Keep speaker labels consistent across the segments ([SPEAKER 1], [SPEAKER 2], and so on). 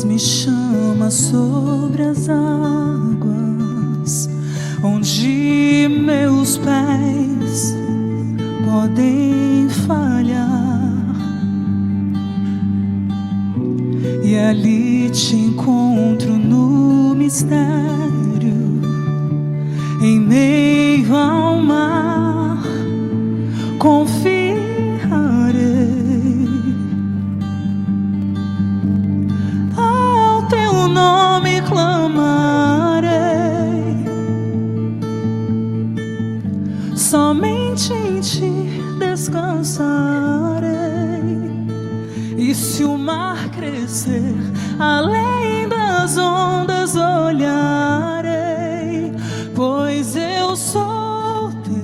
[SPEAKER 1] me chama sobre as águas, onde meus pés podem falhar, e ali te encontro no mistério, em meio ao mar, confiarei. Ao teu nome clamarei, somente em ti descansarei. E se o mar crescer, além das ondas olharei, pois eu sou teu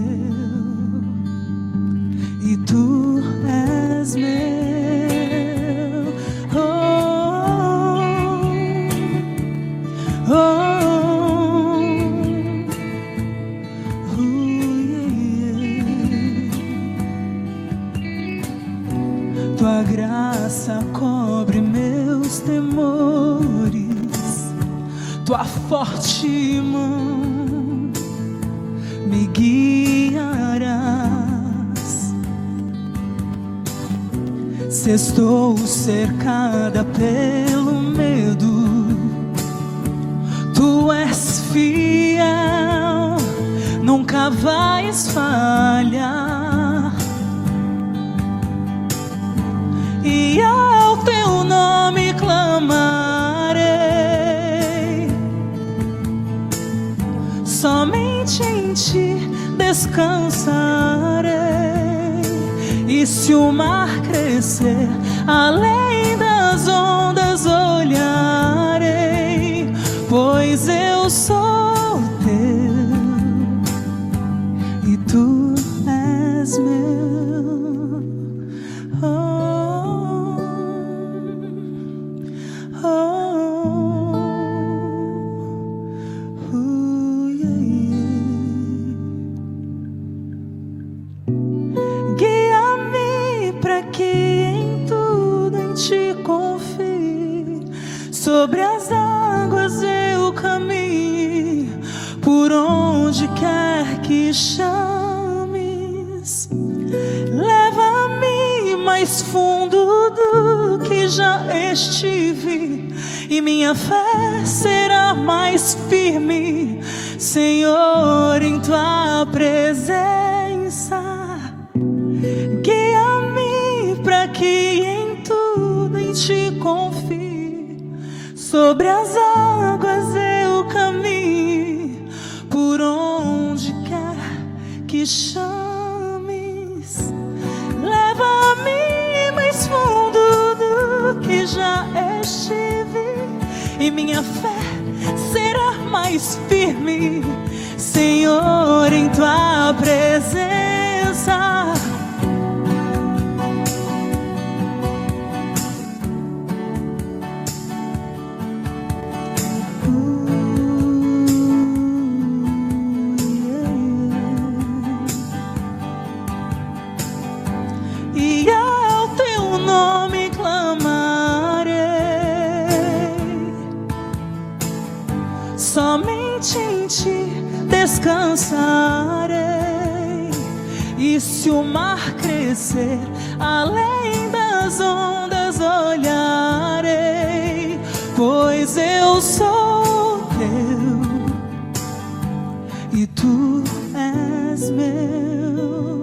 [SPEAKER 1] e tu és meu. Tua graça cobre meus temores, tua forte mão me guiarás. Se estou cercada pelo medo, tu és fiel, nunca vais falhar. E ao teu nome clamarei, somente em ti descansarei. E se o mar crescer, além das ondas olharei, pois eu sou teu e tu és meu. Guia-me para que em tudo em ti confie, sobre as águas eu caminhe, por onde quer que chames. Leva-me mais fundo do que já estive, e minha fé será mais firme, Senhor, em tua presença. Guia-me para que em tudo em ti confie, sobre as águas eu caminhe, por onde quer que chames. Leva-me mais fundo do que já estive, e minha fé será mais firme, Senhor, em tua presença. E ao teu nome clamarei, somente em ti descansarei. E se o mar crescer, além das ondas olharei, pois eu sou teu e tu és meu.